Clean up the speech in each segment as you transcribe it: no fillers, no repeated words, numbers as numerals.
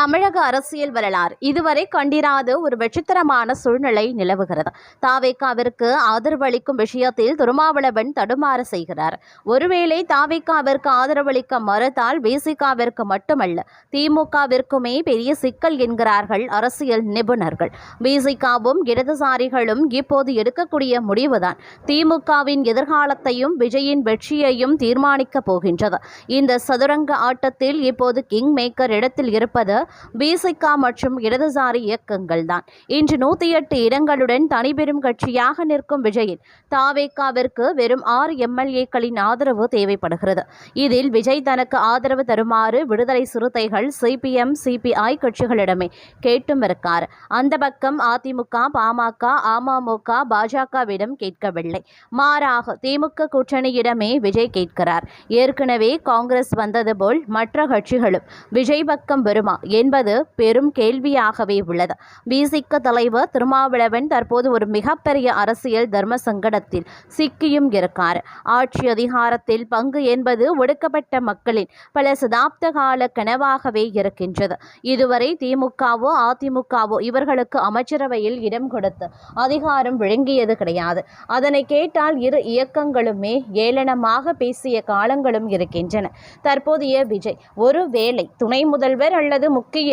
தமிழக அரசியல் வரலாறு இதுவரை கண்டிராத ஒரு விசித்திரமான சூழ்நிலை நிலவுகிறது. தாவேகாவிற்கு ஆதரவளிக்கும் விஷயத்தில் திருமாவளவன் தடுமாற செய்கிறார். ஒருவேளை தாவேகாவிற்கு ஆதரவளிக்க மறுத்தால் விசிகாவிற்கு மட்டுமல்ல திமுகவிற்குமே பெரிய சிக்கல் என்கிறார்கள் அரசியல் நிபுணர்கள். விசிகாவும் இடதுசாரிகளும் இப்போது எடுக்கக்கூடிய முடிவுதான் திமுகவின் எதிர்காலத்தையும் விஜயின் வெற்றியையும் தீர்மானிக்கப் போகின்றது. இந்த சதுரங்க ஆட்டத்தில் இப்போது கிங் மேக்கர் இடத்தில் இருப்பது விசிகா மற்றும் இடதுசாரி இயக்கங்கள் தான். இன்று 108 இடங்களுடன் தனிபெரும் கட்சியாக நிற்கும் விஜயின் தாவேகாவிற்கு வெறும் 6 எம்எல்ஏக்களின் ஆதரவு தேவைப்படுகிறது. இதில் விஜய் தனக்கு ஆதரவு தருமாறு விடுதலை சிறுத்தைகள், சிபிஎம், சிபிஐ கட்சிகளிடமே கேட்டும் இருக்கார். அந்த பக்கம் அதிமுக, பாமக, அமமுக, பாஜகவிடம் கேட்கவில்லை. மாறாக திமுக கூட்டணியிடமே விஜய் கேட்கிறார். ஏற்கனவே காங்கிரஸ் வந்தது போல் மற்ற கட்சிகளும் விஜய் பக்கம் வருமா என்பது பெரும் கேள்வியாகவே உள்ளது. விசிக தலைவர் திருமாவளவன் தற்போது ஒரு மிகப்பெரிய அரசியல் தர்ம சங்கடத்தில் சிக்கியும் இருக்கார். ஆட்சி அதிகாரத்தில் பங்கு என்பது ஒடுக்கப்பட்ட மக்களின் பல சதாப்த கால கனவாகவே இருக்கின்றது. இதுவரை திமுகவோ அதிமுகவோ இவர்களுக்கு அமைச்சரவையில் இடம் கொடுத்து அதிகாரம் வழங்கியது கிடையாது. அதனை கேட்டால் இரு இயக்கங்களுமே ஏளனமாக பேசிய காலங்களும் இருக்கின்றன. தற்போதைய விஜய் ஒருவேளை துணை முதல்வர் அல்லது முக்கிய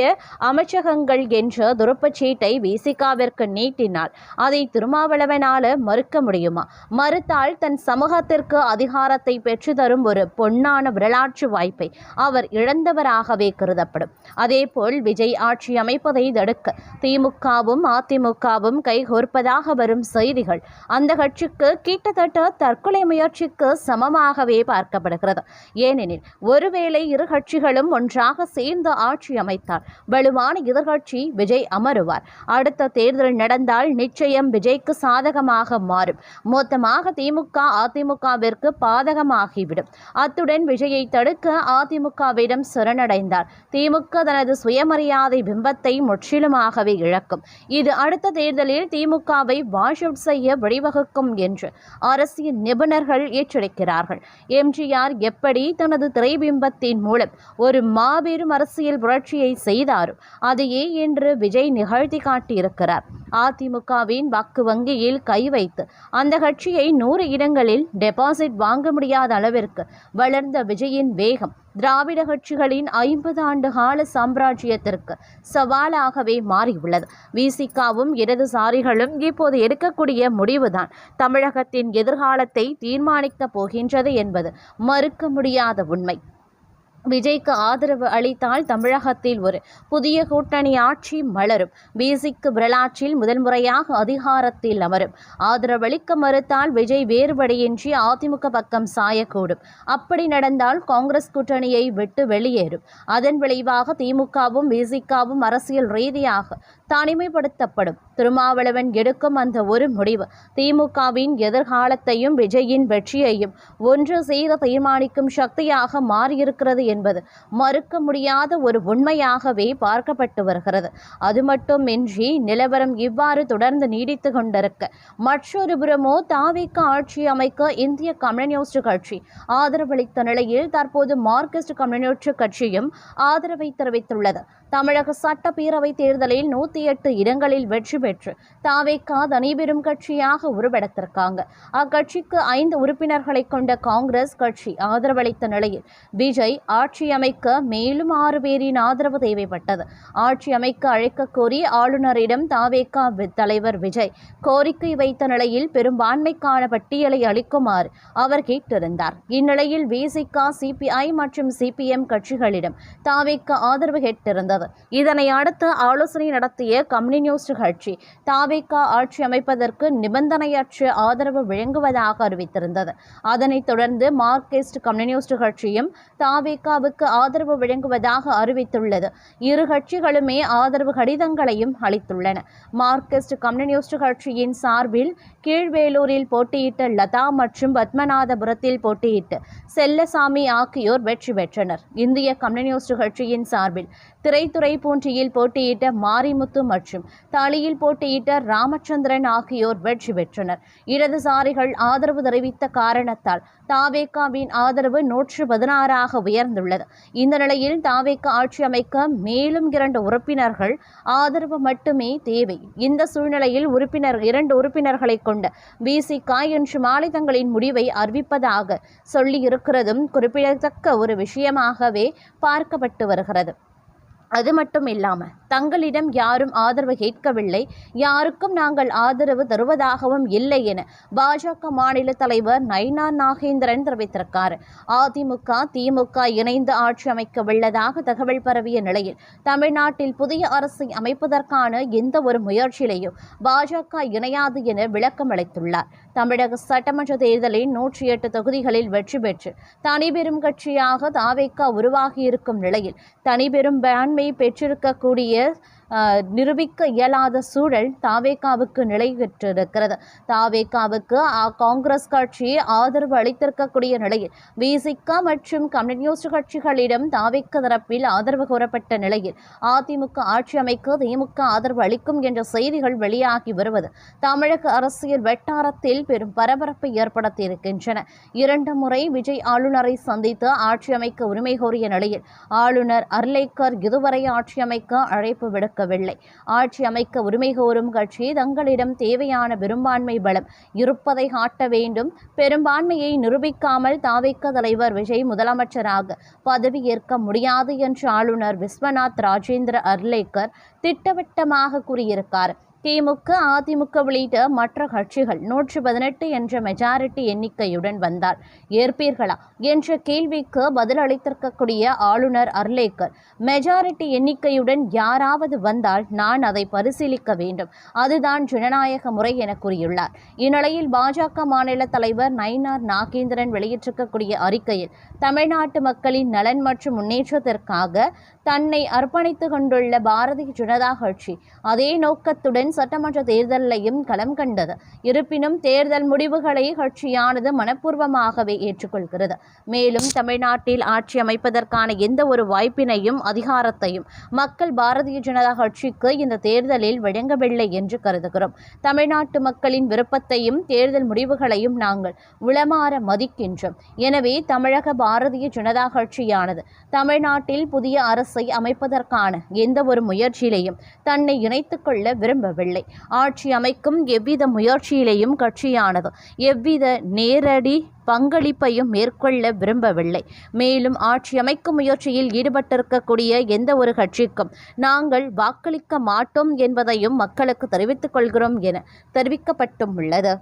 அமைச்சகங்கள் என்ற துருப்பச்சீட்டை விசிகாவிற்கு நீட்டினால் அதை திருமாவளவனால மறுக்க முடியுமா? மறுத்தால் தன் சமூகத்திற்கு அதிகாரத்தை பெற்று தரும் ஒரு பொன்னான வரலாற்று வாய்ப்பை அவர் இழந்தவராகவே கருதப்படும். அதேபோல் விஜய் ஆட்சி அமைப்பதை தடுக்க திமுகவும் அதிமுகவும் கைகோர்ப்பதாக வரும் செய்திகள் அந்த கட்சிக்கு கிட்டத்தட்ட தற்கொலை முயற்சிக்கு சமமாகவே பார்க்கப்படுகிறது. ஏனெனில் ஒருவேளை இரு கட்சிகளும் ஒன்றாக சேர்ந்து ஆட்சி அமைத்தால் வலுவான எதிர்கட்சி விஜய் அமருவார். அடுத்த தேர்தல் நடந்தால் நிச்சயம் விஜய்க்கு சாதகமாக மாறும். மொத்தமாக திமுக அதிமுகவிற்கு பாதகமாகிவிடும். அத்துடன் விஜயை தடுக்க அதிமுகவிடம் சரணடைந்தார் திமுக தனது சுயமரியாதை பிம்பத்தை முற்றிலுமாகவே இழக்கும். இது அடுத்த தேர்தலில் திமுகவை வாஷ் அவுட் செய்ய வழிவகுக்கும் என்று அரசியல் நிபுணர்கள் எச்சரிக்கிறார்கள். எம்ஜிஆர் எப்படி தனது திரைபிம்பத்தின் மூலம் ஒரு மாபெரும் அரசியல் புரட்சியை செய்தாரும் அதையே என்று விஜய் நிகழ்த்தி காட்டியிருக்கிறார். அதிமுகவின் வாக்கு வங்கியில் கை வைத்து அந்த கட்சியை 100 இடங்களில் டெபாசிட் வாங்க முடியாத அளவிற்கு வளர்ந்த விஜயின் வேகம் திராவிட கட்சிகளின் 50 ஆண்டு கால சாம்ராஜ்யத்திற்கு சவாலாகவே மாறியுள்ளது. விசிகாவும் இடதுசாரிகளும் இப்போது எடுக்கக்கூடிய முடிவுதான் தமிழகத்தின் எதிர்காலத்தை தீர்மானிக்கப் போகின்றது என்பது மறுக்க முடியாத உண்மை. விஜய்க்கு ஆதரவு அளித்தால் தமிழகத்தில் ஒரு புதிய கூட்டணி ஆட்சி மலரும். விசிக்கு வரலாற்றில் முதல் முறையாக அதிகாரத்தில் அமரும். ஆதரவளிக்க மறுத்தால் விஜய் வேறுபடியின்றி அதிமுக பக்கம் சாயக்கூடும். அப்படி நடந்தால் காங்கிரஸ் கூட்டணியை விட்டு வெளியேறும். அதன் விளைவாக திமுகவும் விசிகாவும் அரசியல் ரீதியாக தனிமைப்படுத்தப்படும். திருமாவளவன் எடுக்கும் அந்த ஒரு முடிவு திமுகவின் எதிர்காலத்தையும் விஜயின் வெற்றியையும் ஒன்று சேர தீர்மானிக்கும் சக்தியாக மாறியிருக்கிறது என்பது மறுக்க முடியாத ஒரு உண்மையாகவே பார்க்கப்பட்டு வருகிறது. அது மட்டுமின்றி நிலவரம் இவ்வாறு தொடர்ந்து நீடித்து கொண்டிருக்க மற்றொரு புறமோ தாவேகா ஆட்சி அமைக்க இந்திய கம்யூனிஸ்ட் கட்சி ஆதரவளித்த நிலையில் தற்போது மார்க்சிஸ்ட் கம்யூனிஸ்ட் கட்சியும் ஆதரவை தெரிவித்துள்ளது. தமிழக சட்டப்பேரவை தேர்தலில் 108 இடங்களில் வெற்றி பெற்று தாவேகா தனிபெரும் கட்சியாக உருவெடுத்திருக்காங்க. அக்கட்சிக்கு 5 உறுப்பினர்களை கொண்ட காங்கிரஸ் கட்சி ஆதரவளித்த நிலையில் விஜய் ஆட்சி அமைக்க மேலும் 6 பேரின் ஆதரவு தேவைப்பட்டது. ஆட்சி அமைக்க அழைக்க கோரி ஆளுநரிடம் தாவேகா தலைவர் விஜய் கோரிக்கை வைத்த நிலையில் பெரும்பான்மைக்கான பட்டியலை அளிக்குமாறு அவர் கேட்டிருந்தார். இந்நிலையில் விசிக, சிபிஐ மற்றும் சிபிஎம் கட்சிகளிடம் தாவேகா ஆதரவு கேட்டிருந்தது. இதனை அடுத்து ஆலோசனை நடத்திய கம்யூனிஸ்ட் கட்சி தாவேகா ஆட்சி அமைப்பதற்கு நிபந்தனையற்ற ஆதரவு வழங்குவதாக அறிவித்திருந்தது. அதனைத் தொடர்ந்து மார்க்சிஸ்ட் கம்யூனிஸ்ட் கட்சியும் தாவேகாவுக்கு ஆதரவு வழங்குவதாக அறிவித்துள்ளது. இரு கட்சிகளுமே ஆதரவு கடிதங்களையும் அளித்துள்ளன. மார்க்சிஸ்ட் கம்யூனிஸ்ட் கட்சியின் சார்பில் கீழ்வேலூரில் போட்டியிட்ட லதா மற்றும் பத்மநாதபுரத்தில் போட்டியிட்டு செல்லசாமி ஆகியோர் வெற்றி பெற்றனர். இந்திய கம்யூனிஸ்ட் கட்சியின் சார்பில் துறைப்பூண்டியில் போட்டியிட்ட மாரிமுத்து மற்றும் தளியில் போட்டியிட்ட ராமச்சந்திரன் ஆகியோர் வெற்றி பெற்றனர். இடதுசாரிகள் ஆதரவு தெரிவித்த காரணத்தால் தாவேகாவின் ஆதரவு 116ஆக உயர்ந்துள்ளது. இந்த நிலையில் தாவேகா ஆட்சி அமைக்க மேலும் 2 உறுப்பினர்கள் ஆதரவு மட்டுமே தேவை. இந்த சூழ்நிலையில் 2 உறுப்பினர்களை கொண்ட விசிக இன்று மாலை தங்களின் முடிவை அறிவிப்பதாக சொல்லியிருக்கிறதும் குறிப்பிடத்தக்க ஒரு விஷயமாகவே பார்க்கப்பட்டு வருகிறது. அது மட்டும் இல்லாமல் தங்களிடம் யாரும் ஆதரவு கேட்கவில்லை, யாருக்கும் நாங்கள் ஆதரவு தருவதாகவும் இல்லை என பாஜக மாநில தலைவர் நயினார் நாகேந்திரன் தெரிவித்திருக்கார். அதிமுக திமுக இணைந்து ஆட்சி அமைக்க உள்ளதாக தகவல் பரவிய நிலையில் தமிழ்நாட்டில் புதிய அரசை அமைப்பதற்கான எந்த ஒரு முயற்சியிலையும் பாஜக இணையாது என விளக்கம் அளித்துள்ளார். தமிழக சட்டமன்ற தேர்தலில் 108 தொகுதிகளில் வெற்றி பெற்று தனிபெரும் கட்சியாக தாவேகா உருவாகியிருக்கும் நிலையில் தனிபெரும் பான்மை பெற்றிருக்கக்கூடிய நிரூபிக்க இயலாத சூழல் தாவேகாவுக்கு நிலை பெற்றிருக்கிறது. தாவேகாவுக்கு காங்கிரஸ் கட்சி ஆதரவு அளித்திருக்கக்கூடிய நிலையில் விசிக மற்றும் கம்யூனிஸ்ட் கட்சிகளிடம் தாவேகா தரப்பில் ஆதரவு கோரப்பட்ட நிலையில் அதிமுக ஆட்சி அமைக்க திமுக ஆதரவு அளிக்கும் என்ற செய்திகள் வெளியாகி வருவது தமிழக அரசியல் வட்டாரத்தில் பெரும் பரபரப்பை ஏற்படுத்தியிருக்கின்றன. 2 முறை விஜய் ஆளுநரை சந்தித்து ஆட்சி அமைக்க உரிமை கோரிய நிலையில் ஆளுநர் அர்லேக்கர் இதுவரை ஆட்சி அமைக்க அழைப்பு விடுக்கவில்லை. ஆட்சி அமைக்க உரிமை கோரும் கட்சி தங்களிடம் தேவையான பெரும்பான்மை பலம் இருப்பதை காட்ட வேண்டும். பெரும்பான்மையை நிரூபிக்காமல் தாவேகா தலைவர் விஜய் முதலமைச்சராக பதவியேற்க முடியாது என்று ஆளுநர் விஸ்வநாத் ராஜேந்திர அர்லேக்கர் திட்டவட்டமாக கூறியிருக்கார். திமுக அதிமுக உள்ளிட்ட மற்ற கட்சிகள் 118 என்ற மெஜாரிட்டி எண்ணிக்கையுடன் வந்தால் ஏற்பீர்களா என்ற கேள்விக்கு பதில் அளித்திருக்கக்கூடிய ஆளுநர் அர்லேக்கர் மெஜாரிட்டி எண்ணிக்கையுடன் யாராவது வந்தால் நான் அதை பரிசீலிக்க வேண்டும், அதுதான் ஜனநாயக முறை என கூறியுள்ளார். இந்நிலையில் பாஜக மாநில தலைவர் நயினார் நாகேந்திரன் வெளியிட்டிருக்கக்கூடிய அறிக்கையில் தமிழ்நாட்டு மக்களின் நலன் மற்றும் முன்னேற்றத்திற்காக தன்னை அர்ப்பணித்துக் கொண்டுள்ள பாரதிய ஜனதா கட்சி அதே நோக்கத்துடன் சட்டமன்ற தேர்தலையும் களம் கண்டது. இருப்பினும் தேர்தல் முடிவுகளை கட்சியானது மனப்பூர்வமாகவே ஏற்றுக்கொள்கிறது. மேலும் தமிழ்நாட்டில் ஆட்சி அமைப்பதற்கான எந்த ஒரு வாய்ப்பினையும் அதிகாரத்தையும் மக்கள் பாரதிய ஜனதா கட்சிக்கு இந்த தேர்தலில் வழங்கவில்லை என்று கருதுகிறோம். தமிழ்நாட்டு மக்களின் விருப்பத்தையும் தேர்தல் முடிவுகளையும் நாங்கள் உளமாற மதிக்கின்றோம். எனவே தமிழக பாரதிய ஜனதா கட்சியானது தமிழ்நாட்டில் புதிய அரசை அமைப்பதற்கான எந்த ஒரு முயற்சியிலையும் தன்னை இணைத்துக் கொள்ள விரும்பவில்லை. ஆட்சி அமைக்கும் எவ்வித முயற்சியிலையும் கட்சியானது எவ்வித நேரடி பங்களிப்பையும் மேற்கொள்ள விரும்பவில்லை. மேலும் ஆட்சி அமைக்கும் முயற்சியில் ஈடுபட்டிருக்கக்கூடிய எந்த ஒரு கட்சிக்கும் நாங்கள் வாக்களிக்க மாட்டோம் என்பதையும் மக்களுக்கு தெரிவித்துக் கொள்கிறோம் என தெரிவிக்கப்பட்டும் உள்ளது.